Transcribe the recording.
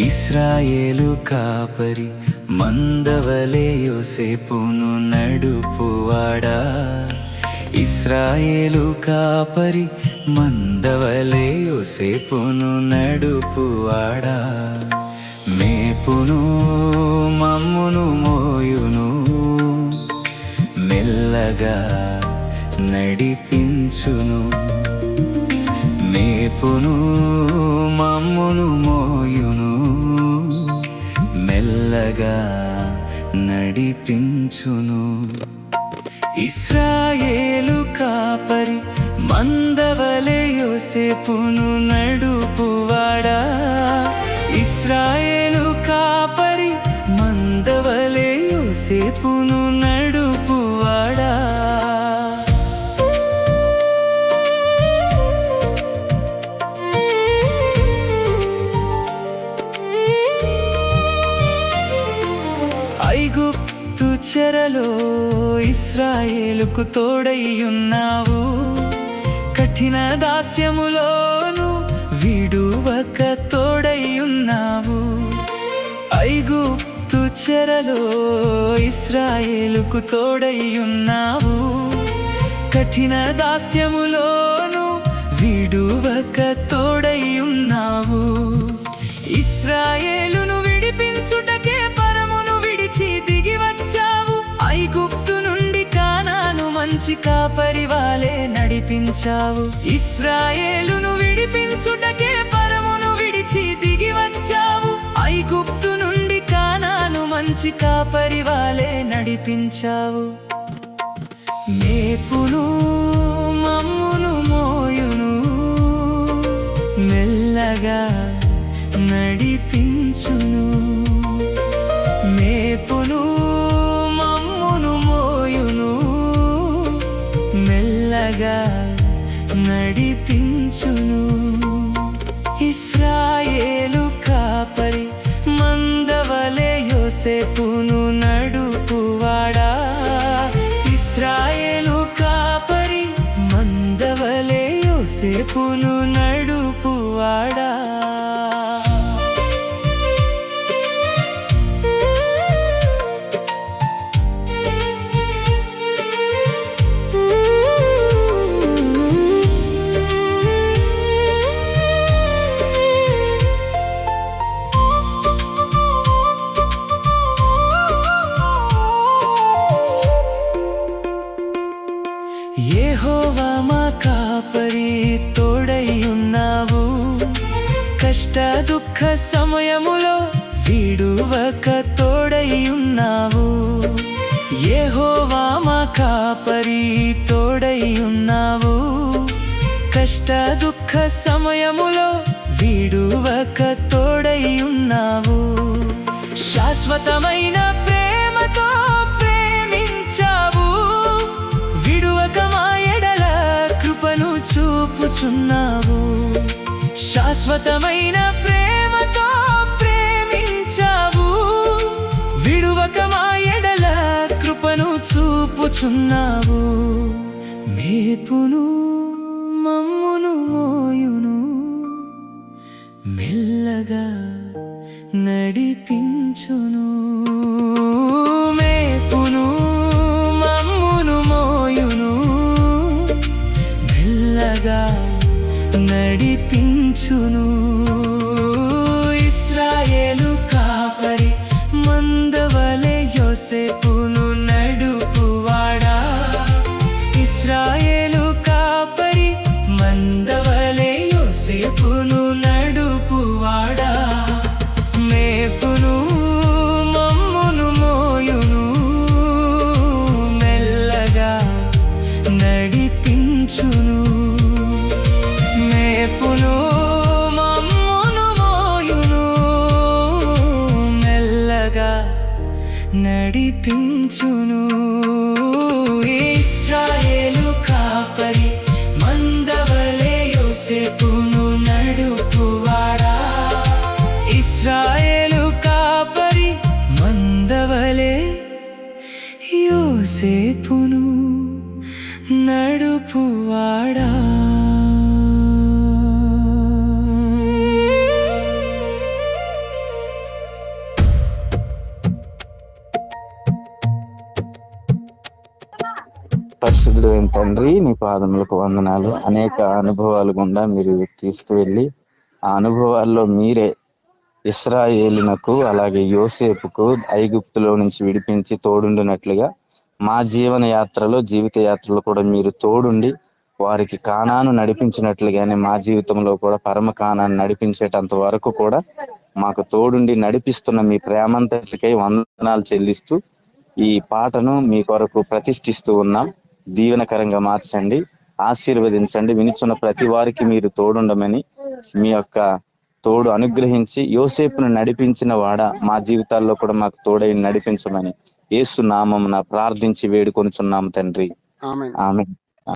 ఇశ్రాయేలు కాపరి మందవలే యోసేపును నడుపువాడా. ఇశ్రాయేలు కాపరి మందవలే యోసేపును నడుపువాడా. మేపును మమ్మును మోయును మెల్లగా నడిపించును. మేపును మమ్మును మోయును మెల్లగా నడిపించును. ఇశ్రాయేలు కాపరి మందవలే యోసేపును నడుపువాడా. ఇశ్రాయేలు కాపరి మందవలే యోసేపును నడుపువాడా. ఐగుప్తు చెరలో ఇశ్రాయేలుకు తోడైయున్నావు. కఠిన దాస్యములోను విడువక తోడైయున్నావు. ఐగుప్తు చెరలో ఇశ్రాయేలుకు తోడైయున్నావు. కఠిన దాస్యములోను విడువక తోడైయున్నావు. ఇశ్రాయేలును విడిపించుటకే పరమును విడిచి దిగి వచ్చావు. ఐగుప్తు నుండి కానాను మంచి కాపరి వాలే నడిపించావు. ఇశ్రాయేలును విడిపించుటకే పరమును విడిచి దిగి వచ్చావు. ఐగుప్తు నుండి కానాను మంచి కాపరి వాలే నడిపించావు. మేపును మమ్మును మోయును మెల్లగా నడిపించును. మేపును మమ్మును మోయును మెల్లగా నడిపించును. ఇశ్రాయేలు కాపరి మందవలే యోసేపును నడుపువాడా. ఇశ్రాయేలు కాపరి మందవలే యోసేపును నడుపువాడా. యెహోవా మా కాపరి తోడైయున్నావు. కష్ట దుఃఖ సమయములో విడువక తోడైయున్నావు. యెహోవా మా కాపరి తోడైయున్నావు. కష్ట దుఃఖ సమయములో విడువక తోడైయున్నావు. శాశ్వతమైన ప్రేమతో ప్రేమించావు. విడువక మా ఎడల కృపను చూపుచున్నావు. శాశ్వతమైన ప్రేమతో ప్రేమించావు. విడువక మా ఎడల కృపను చూపుచున్నావు. మేపును మమ్మును మోయును మెల్లగా నడిపించును. మేపును మమ్మును మోయును మెల్లగా నడిపించును. ఇశ్రాయేలు కాపరి మందవలే యోసేపును నడుపువాడా. ఇశ్రాయేలు కాపరి మందవలే యోసేపును నడుపువాడా. మేపును మమ్మును మోయును మెల్లగా నడిపించును. మేపును మమ్మును మోయును మెల్లగా నడిపించును. ఇశ్రాయేలు కాపరి మందవలే యోసేపును నడుపువాడా. ఇశ్రాయేలు కాపరి మందవలే యోసేపును నడుపువాడా. పరిశుద్ధుడైన తండ్రి, నీ పాదములకు వందనాలు. అనేక అనుభవాలు గుండా మీరు తీసుకువెళ్ళి ఆ అనుభవాల్లో మీరే ఇశ్రాయేలునకు అలాగే యోసేపుకు ఐగుప్తులో నుంచి విడిపించి తోడుండినట్లుగా మా జీవన యాత్రలో జీవిత యాత్రలో కూడా మీరు తోడుండి వారికి కానాను నడిపించినట్లుగానే మా జీవితంలో కూడా పరమ కానాన్ని నడిపించేటంత వరకు కూడా మాకు తోడుండి నడిపిస్తున్న మీ ప్రేమంతటికై వందనాలు చెల్లిస్తూ ఈ పాటను మీ కొరకు ప్రతిష్ఠిస్తూ ఉన్నాం. దీవెనకరంగా మార్చండి, ఆశీర్వదించండి. వినిచున్న ప్రతి వారికి మీరు తోడుండమని, మీ యొక్క తోడు అనుగ్రహించి యోసేపును నడిపించిన వాడ మా జీవితాల్లో కూడా మాకు తోడై నడిపించమని యేసు నామమున ప్రార్థించి వేడుకొనుచున్నాం తండ్రి. ఆమేన్. ఆమేన్.